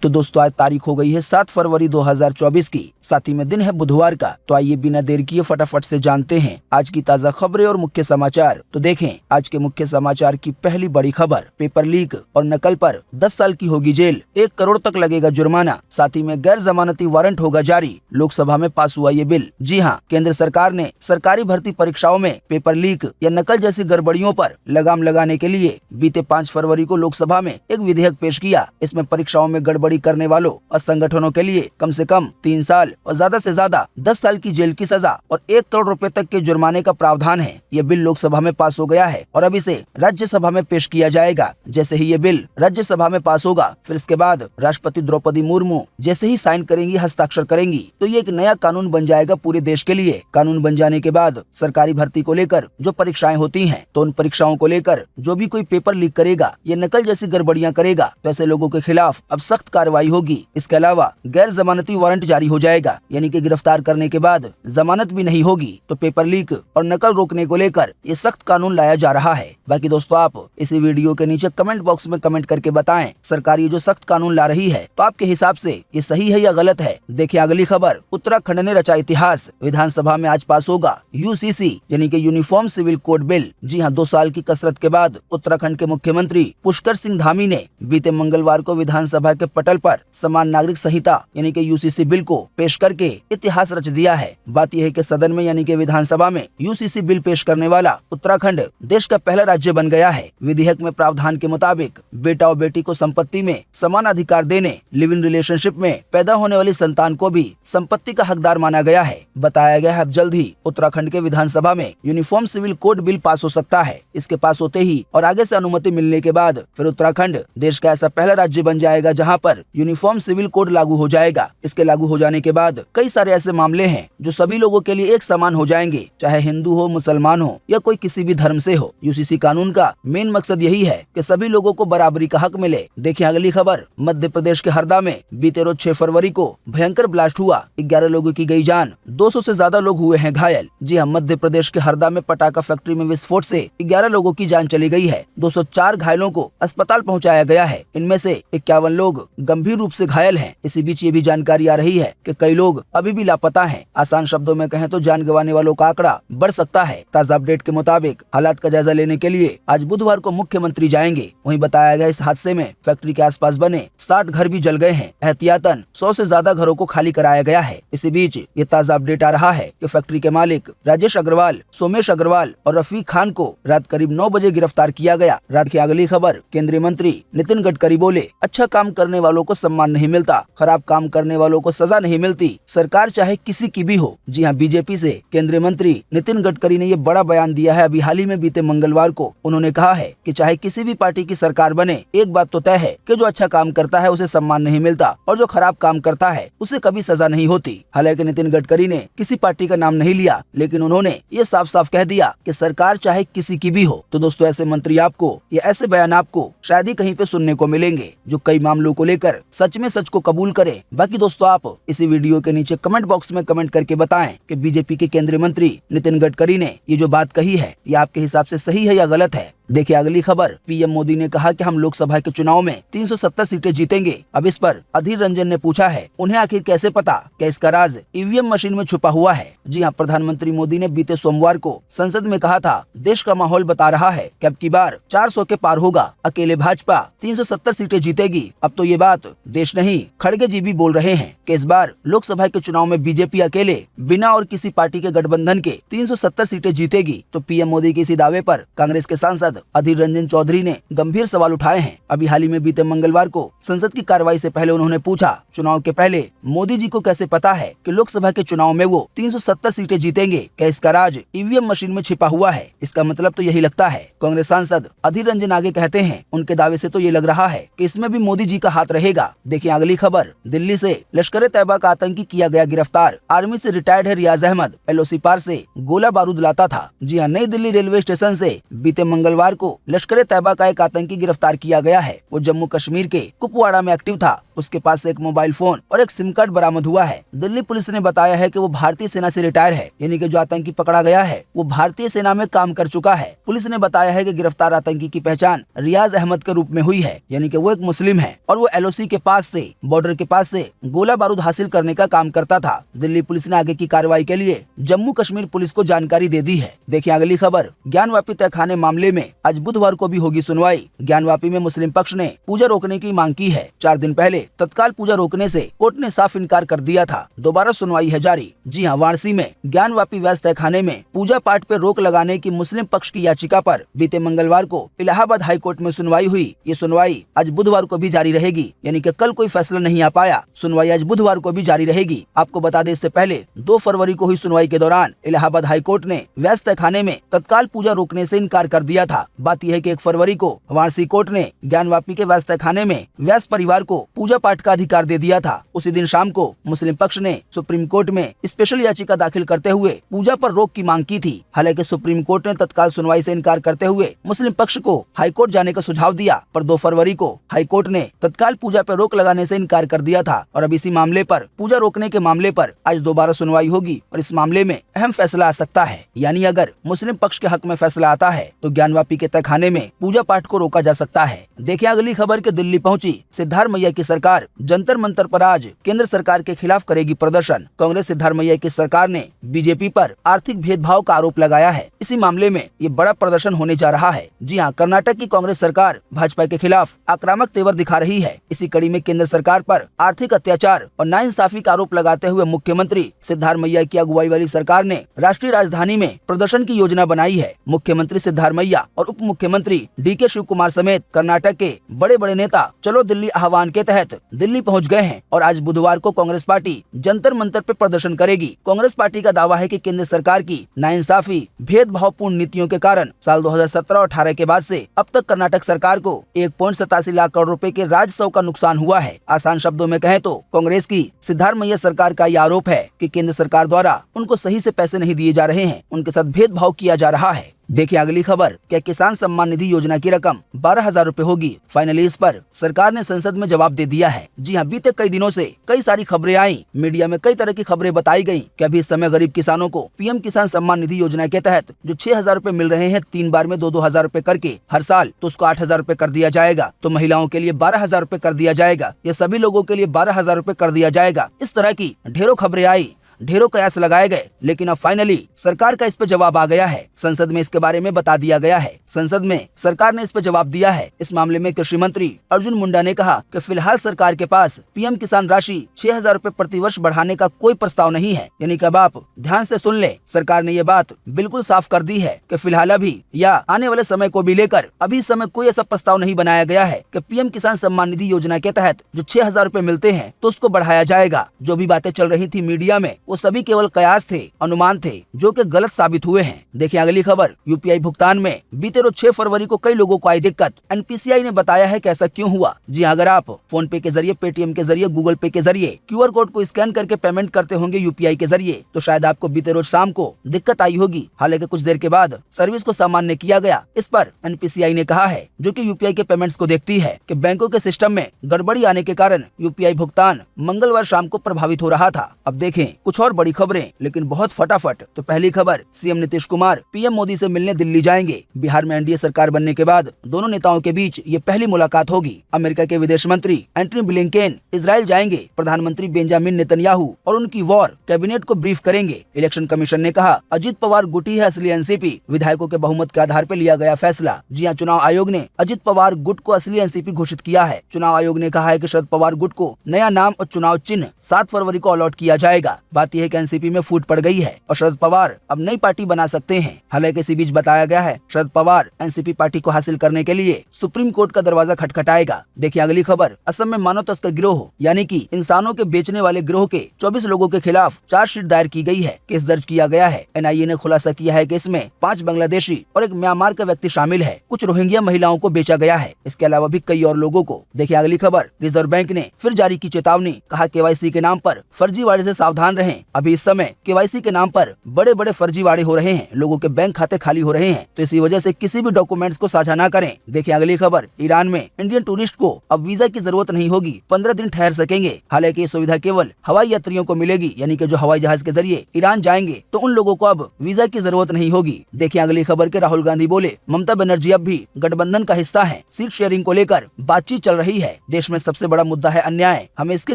तो दोस्तों आज तारीख हो गई है 7 फरवरी 2024 की, साथ ही में दिन है बुधवार का। तो आइए बिना देर किए फटाफट से जानते हैं आज की ताज़ा खबरें और मुख्य समाचार। तो देखें आज के मुख्य समाचार की पहली बड़ी खबर, पेपर लीक और नकल पर 10 साल की होगी जेल, 1 करोड़ तक लगेगा जुर्माना, साथ ही में गैर जमानती वारंट होगा जारी। लोकसभा में पास हुआ ये बिल। जी हाँ, केंद्र सरकार ने सरकारी भर्ती परीक्षाओं में पेपर लीक या नकल जैसी गड़बड़ियों पर लगाम लगाने के लिए बीते 5 फरवरी को लोकसभा में एक विधेयक पेश किया। इसमें परीक्षाओं में गड़बड़ी करने वालों और संगठनों के लिए कम से कम 3 साल और ज्यादा से ज्यादा 10 साल की जेल की सजा और 1 करोड़ रुपए तक के जुर्माने का प्रावधान है। ये बिल लोकसभा में पास हो गया है और अब इसे राज्यसभा में पेश किया जाएगा। जैसे ही ये बिल राज्यसभा में पास होगा, फिर इसके बाद राष्ट्रपति द्रौपदी मुर्मू जैसे ही साइन करेंगी, हस्ताक्षर करेंगी, तो ये एक नया कानून बन जाएगा पूरे देश के लिए। कानून बन जाने के बाद सरकारी भर्ती को लेकर जो परीक्षाएं होती हैं, तो उन परीक्षाओं को लेकर जो भी कोई पेपर लीक करेगा, ये नकल जैसी गड़बड़ियां करेगा, तो ऐसे लोगों के खिलाफ अब सख्त कार्रवाई होगी। इसके अलावा गैर जमानती वारंट जारी हो जाएगा, यानी कि गिरफ्तार करने के बाद जमानत भी नहीं होगी। तो पेपर लीक और नकल रोकने को लेकर ये सख्त कानून लाया जा रहा है। बाकी दोस्तों आप इसी वीडियो के नीचे कमेंट बॉक्स में कमेंट करके बताएं, सरकार ये जो सख्त कानून ला रही है, तो आपके हिसाब से ये सही है या गलत है। देखिए अगली खबर, उत्तराखंड ने रचा इतिहास, विधानसभा में आज पास होगा यूसीसी यानी कि यूनिफॉर्म सिविल कोड बिल। जी हाँ, 2 साल की कसरत के बाद उत्तराखंड के मुख्यमंत्री पुष्कर सिंह धामी ने बीते मंगलवार को विधानसभा के पटल पर समान नागरिक संहिता यानी कि यूसीसी बिल को पेश करके इतिहास रच दिया है। बात यह है कि सदन में यानी कि विधानसभा में यूसीसी बिल पेश करने वाला उत्तराखंड देश का पहला राज्य बन गया है। विधेयक में प्रावधान के मुताबिक बेटा और बेटी को संपत्ति में समान अधिकार देने, लिव इन रिलेशनशिप में पैदा होने वाली संतान को भी संपत्ति का हकदार माना गया है। बताया गया है अब जल्द ही उत्तराखंड के विधानसभा में uniform civil code bill pass हो सकता है। इसके पास होते ही और आगे से अनुमति मिलने के बाद फिर उत्तराखंड देश का ऐसा पहला राज्य बन जाएगा जहां पर यूनिफॉर्म सिविल कोड लागू हो जाएगा। इसके लागू हो जाने के बाद कई सारे ऐसे मामले हैं जो सभी लोगों के लिए एक समान हो जाएंगे, चाहे हिंदू हो, मुसलमान हो या कोई किसी भी धर्म से हो। यूसीसी कानून का मेन मकसद यही है कि सभी लोगों को बराबरी का हक मिले। देखिए अगली खबर, मध्य प्रदेश के हरदा में बीते रोज 6 फरवरी को भयंकर ब्लास्ट हुआ, 11 लोगों की गई जान, 200 से ज्यादा लोग हुए हैं घायल। जी हाँ, मध्य प्रदेश के हरदा में पटाखा फैक्ट्री में विस्फोट से 11 लोगों की जान चली गई है, 204 घायलों को अस्पताल पहुंचाया गया है। इनमें से 51 लोग गंभीर रूप से घायल हैं। इसी बीच ये भी जानकारी आ रही है कि कई लोग अभी भी लापता हैं। आसान शब्दों में कहें तो जान गंवाने वालों का आंकड़ा बढ़ सकता है। ताजा अपडेट के मुताबिक हालात का जायजा लेने के लिए आज बुधवार को मुख्यमंत्री जाएंगे। वहीं बताया गया इस हादसे में फैक्ट्री के आसपास बने 60 घर भी जल गए हैं। एहतियातन 100 से ज्यादा घरों को खाली कराया गया है। इसी बीच ये ताजा अपडेट आ रहा है कि फैक्ट्री के मालिक राजेश अग्रवाल, सोमेश अग्रवाल और रफीक खान को रात करीब 9 बजे गिरफ्तार किया गया। रात की अगली खबर, केंद्रीय मंत्री नितिन गडकरी बोले, अच्छा काम करने वालों को सम्मान नहीं मिलता, खराब काम करने वालों को सजा नहीं मिलती, सरकार चाहे किसी की भी हो। जी हाँ, बीजेपी से केंद्रीय मंत्री नितिन गडकरी ने ये बड़ा बयान दिया है। अभी हाल ही में बीते मंगलवार को उन्होंने कहा है कि चाहे किसी भी पार्टी की सरकार बने, एक बात तो तय है कि जो अच्छा काम करता है उसे सम्मान नहीं मिलता और जो खराब काम करता है उसे कभी सजा नहीं होती। हालांकि नितिन गडकरी ने किसी पार्टी का नाम नहीं लिया, लेकिन उन्होंने ये साफ साफ कह दिया कि सरकार चाहे किसी की भी हो। तो दोस्तों ऐसे मंत्री आपको या ऐसे बयान आपको शायद ही कहीं पे सुनने को मिलेंगे जो कई मामलों को लेकर सच में सच को कबूल करे। बाकी दोस्तों आप इसी वीडियो के नीचे कमेंट बॉक्स में कमेंट करके बताएं कि बीजेपी के केंद्रीय मंत्री नितिन गडकरी ने ये जो बात कही है, ये आपके हिसाब से सही है या गलत है। देखिए अगली खबर, पीएम मोदी ने कहा कि हम लोकसभा के चुनाव में 370 सीटें जीतेंगे। अब इस पर अधीर रंजन ने पूछा है, उन्हें आखिर कैसे पता कि इसका राज ईवीएम मशीन में छुपा हुआ है। जी हाँ, प्रधानमंत्री मोदी ने बीते सोमवार को संसद में कहा था, देश का माहौल बता रहा है कि अब की बार 400 के पार होगा, अकेले भाजपा 370 सीटें जीतेगी। अब तो ये बात देश नहीं, खड़गे जी भी बोल रहे हैं कि इस बार लोकसभा के चुनाव में बीजेपी अकेले बिना और किसी पार्टी के गठबंधन के 370 सीटें जीतेगी। तो पीएम मोदी के इसी दावे पर कांग्रेस के सांसद अधीर रंजन चौधरी ने गंभीर सवाल उठाए हैं। अभी हाल ही में बीते मंगलवार को संसद की कार्रवाई से पहले उन्होंने पूछा, चुनाव के पहले मोदी जी को कैसे पता है कि लोकसभा के चुनाव में वो 370 सीटें जीतेंगे? क्या इसका राज ईवीएम मशीन में छिपा हुआ है? इसका मतलब तो यही लगता है। कांग्रेस सांसद अधीर रंजन आगे कहते हैं, उनके दावे से तो ये लग रहा है कि इसमें भी मोदी जी का हाथ रहेगा। देखिए अगली खबर, दिल्ली से लश्कर तैयबा का आतंकी किया गया गिरफ्तार। आर्मी से रिटायर्ड है रियाज अहमद, एलओसी पार से गोला बारूद लाता था। जी हाँ, नई दिल्ली रेलवे स्टेशन से बीते मंगलवार मंगलवार को लश्कर-ए-तैयबा का एक आतंकी गिरफ्तार किया गया है। वो जम्मू कश्मीर के कुपवाड़ा में एक्टिव था। उसके पास से एक मोबाइल फोन और एक सिम कार्ड बरामद हुआ है। दिल्ली पुलिस ने बताया है कि वो भारतीय सेना से रिटायर है, यानी कि जो आतंकी पकड़ा गया है वो भारतीय सेना में काम कर चुका है। पुलिस ने बताया है कि गिरफ्तार आतंकी की पहचान रियाज अहमद के रूप में हुई है, यानी कि वो एक मुस्लिम है और वो LOC के पास से, बॉर्डर के पास से गोला बारूद हासिल करने का काम करता था। दिल्ली पुलिस ने आगे की कार्रवाई के लिए जम्मू कश्मीर पुलिस को जानकारी दे दी है। देखिए अगली खबर। ज्ञानवापी तहखाने मामले में आज बुधवार को भी होगी सुनवाई। ज्ञानवापी में मुस्लिम पक्ष ने पूजा रोकने की मांग की है। 4 दिन पहले तत्काल पूजा रोकने से कोर्ट ने साफ इनकार कर दिया था। दोबारा सुनवाई है जारी। जी हाँ, वाराणसी में ज्ञानवापी व्यास तहखाने में पूजा पाठ पर रोक लगाने की मुस्लिम पक्ष की याचिका पर बीते मंगलवार को इलाहाबाद हाई कोर्ट में सुनवाई हुई। ये सुनवाई आज बुधवार को भी जारी रहेगी, यानी कि कल कोई फैसला नहीं आ पाया। सुनवाई आज बुधवार को भी जारी रहेगी। आपको बता दें, इससे पहले 2 फरवरी को हुई सुनवाई के दौरान इलाहाबाद हाई कोर्ट ने व्यास तहखाने में तत्काल पूजा रोकने से इनकार कर दिया था। बात यह है कि 1 फरवरी को वाराणसी कोर्ट ने ज्ञानवापी के व्यास तहखाने में व्यास परिवार को पूजा पाठ का अधिकार दे दिया था। उसी दिन शाम को मुस्लिम पक्ष ने सुप्रीम कोर्ट में स्पेशल याचिका दाखिल करते हुए पूजा पर रोक की मांग की थी। हालांकि सुप्रीम कोर्ट ने तत्काल सुनवाई से इनकार करते हुए मुस्लिम पक्ष को हाई कोर्ट जाने का सुझाव दिया, पर 2 फरवरी को हाई कोर्ट ने तत्काल पूजा पर रोक लगाने से इनकार कर दिया था। और अब इसी मामले पर, पूजा रोकने के मामले पर आज दोबारा सुनवाई होगी और इस मामले में अहम फैसला आ सकता है। यानी अगर मुस्लिम पक्ष के हक में फैसला आता है तो ज्ञानवापी के तहखाने में पूजा पाठ को रोका जा सकता है। देखिए अगली खबर के दिल्ली पहुंची सिद्धारमैया की सरकार। जंतर मंतर पर आज केंद्र सरकार के खिलाफ करेगी प्रदर्शन। कांग्रेस सिद्धारमैया की सरकार ने बीजेपी पर आर्थिक भेदभाव का आरोप लगाया है। इसी मामले में ये बड़ा प्रदर्शन होने जा रहा है। जी हाँ, कर्नाटक की कांग्रेस सरकार भाजपा के खिलाफ आक्रामक तेवर दिखा रही है। इसी कड़ी में केंद्र सरकार पर आर्थिक अत्याचार और नाइंसाफी का आरोप लगाते हुए मुख्यमंत्री सिद्धारमैया की अगुवाई वाली सरकार ने राष्ट्रीय राजधानी में प्रदर्शन की योजना बनाई है। मुख्यमंत्री सिद्धारमैया और उप मुख्यमंत्री DK शिव कुमार समेत कर्नाटक के बड़े बड़े नेता चलो दिल्ली आह्वान के तहत दिल्ली पहुंच गए हैं और आज बुधवार को कांग्रेस पार्टी जंतर मंतर पे प्रदर्शन करेगी। कांग्रेस पार्टी का दावा है कि केंद्र सरकार की नाइंसाफी, भेदभावपूर्ण नीतियों के कारण साल 2017 और 18 के बाद से अब तक कर्नाटक सरकार को 1.87 लाख करोड़ रुपए के राजस्व का नुकसान हुआ है। आसान शब्दों में कहें तो कांग्रेस की सिद्धारमैया सरकार का यह आरोप है कि केंद्र सरकार द्वारा उनको सही से पैसे नहीं दिए जा रहे हैं, उनके साथ भेदभाव किया जा रहा है। देखिए अगली खबर। क्या किसान सम्मान निधि योजना की रकम 12,000 रुपए होगी? फाइनली इस पर सरकार ने संसद में जवाब दे दिया है। जी हाँ, बीते कई दिनों से कई सारी खबरें आई, मीडिया में कई तरह की खबरें बताई गयी कि अभी इस समय गरीब किसानों को PM किसान सम्मान निधि योजना के तहत जो 6,000 रुपए मिल रहे हैं 3 बार में 2-2 रुपए करके हर साल, तो उसको 8,000 रुपए कर दिया जाएगा। तो महिलाओं के लिए 12,000 रुपए कर दिया जाएगा, या सभी लोगों के लिए 12,000 रुपए कर दिया जाएगा। इस तरह की ढेरों खबरें आई, ढेरों कयास लगाए गए, लेकिन अब फाइनली सरकार का इस पे जवाब आ गया है। संसद में इसके बारे में बता दिया गया है। संसद में सरकार ने इस पे जवाब दिया है। इस मामले में कृषि मंत्री अर्जुन मुंडा ने कहा कि फिलहाल सरकार के पास PM किसान राशि 6,000 रुपए प्रति वर्ष बढ़ाने का कोई प्रस्ताव नहीं है। यानी कि अब आप ध्यान से सुन ले, सरकार ने ये बात बिल्कुल साफ कर दी है कि फिलहाल अभी या आने वाले समय को भी लेकर अभी इस समय कोई ऐसा प्रस्ताव नहीं बनाया गया है कि PM किसान सम्मान निधि योजना के तहत जो 6,000 रुपए मिलते हैं तो उसको बढ़ाया जाएगा। जो भी बातें चल रही थी मीडिया में वो सभी केवल कयास थे, अनुमान थे, जो कि गलत साबित हुए हैं। देखिए अगली खबर। UPI भुगतान में बीते रोज 6 फरवरी को कई लोगों को आई दिक्कत। NPCI ने बताया है कि ऐसा क्यों हुआ। जी अगर आप फोन पे के जरिए, पेटीएम के जरिए, गूगल पे के जरिए QR कोड को स्कैन करके पेमेंट करते होंगे UPI के जरिए, तो शायद आपको बीते रोज शाम को दिक्कत आई होगी। हालांकि कुछ देर के बाद सर्विस को सामान्य किया गया। इस पर NPCI ने कहा है, जो कि UPI के पेमेंट्स को देखती है, कि बैंकों के सिस्टम में गड़बड़ी आने के कारण UPI भुगतान मंगलवार शाम को प्रभावित हो रहा था। अब देखें कुछ और बड़ी खबरें, लेकिन बहुत फटाफट। तो पहली खबर, CM नीतीश कुमार PM मोदी से मिलने दिल्ली जाएंगे। बिहार में NDA सरकार बनने के बाद दोनों नेताओं के बीच ये पहली मुलाकात होगी। अमेरिका के विदेश मंत्री एंटनी ब्लिंकेन इजराइल जाएंगे। प्रधानमंत्री बेंजामिन नेतन्याहू और उनकी वॉर कैबिनेट को ब्रीफ करेंगे। इलेक्शन कमीशन ने कहा, अजित पवार गुट ही है असली NCP। विधायकों के बहुमत के आधार पर लिया गया फैसला। जी हाँ, चुनाव आयोग ने अजित पवार गुट को असली NCP घोषित किया है। चुनाव आयोग ने कहा है कि शरद पवार गुट को नया नाम और चुनाव चिन्ह 7 फरवरी को अलॉट किया जाएगा। बात यह है कि NCP में फूट पड़ गई है और शरद पवार अब नई पार्टी बना सकते हैं। हालांकि इसी बीच बताया गया है, शरद पवार NCP पार्टी को हासिल करने के लिए सुप्रीम कोर्ट का दरवाजा खटखटाएगा। देखिए अगली खबर। असम में मानव तस्कर गिरोह यानी कि इंसानों के बेचने वाले गिरोह के 24 लोगों के खिलाफ चार्जशीट दायर की गई है। केस दर्ज किया गया है। NIA ने खुलासा किया है कि इसमें 5 बांग्लादेशी और एक म्यांमार का व्यक्ति शामिल है। कुछ रोहिंग्या महिलाओं को बेचा गया है। इसके अलावा भी कई और लोगों को। देखिए अगली खबर। रिजर्व बैंक ने फिर जारी की चेतावनी। कहा KYC के नाम पर फर्जीवाड़े से सावधान रहें। हैं। अभी इस समय KYC के नाम पर बड़े बड़े फर्जीवाड़े हो रहे हैं, लोगों के बैंक खाते खाली हो रहे हैं, तो इसी वजह से किसी भी डॉक्यूमेंट्स को साझा ना करें। देखिए अगली खबर, ईरान में इंडियन टूरिस्ट को अब वीजा की जरूरत नहीं होगी, 15 दिन ठहर सकेंगे। हालांकि ये सुविधा केवल हवाई यात्रियों को मिलेगी, यानी कि जो हवाई जहाज के जरिए ईरान जाएंगे तो उन लोगों को अब वीजा की जरूरत नहीं होगी। देखिए अगली खबर के राहुल गांधी बोले ममता बनर्जी अब भी गठबंधन का हिस्सा है, सीट शेयरिंग को लेकर बातचीत चल रही है। देश में सबसे बड़ा मुद्दा है अन्याय, हमें इसके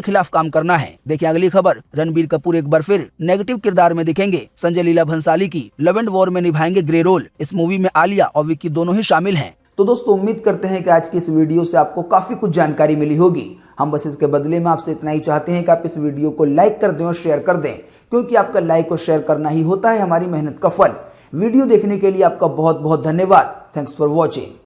खिलाफ काम करना है। देखिए अगली खबर, रणबीर कपूर एक बार फिर नेगेटिव किरदार में दिखेंगे। संजय लीला भंसाली की लव एंड वॉर में निभाएंगे ग्रे रोल। इस मूवी में आलिया और विक्की दोनों ही शामिल हैं। तो दोस्तों उम्मीद करते हैं कि आज की इस वीडियो से आपको काफी कुछ जानकारी मिली होगी। हम बस इसके बदले में आपसे इतना ही चाहते हैं कि आप इस वीडियो को लाइक कर दें और शेयर कर दें, क्योंकि आपका लाइक और शेयर करना ही होता है हमारी मेहनत का फल। वीडियो देखने के लिए आपका बहुत बहुत धन्यवाद। Thanks for watching.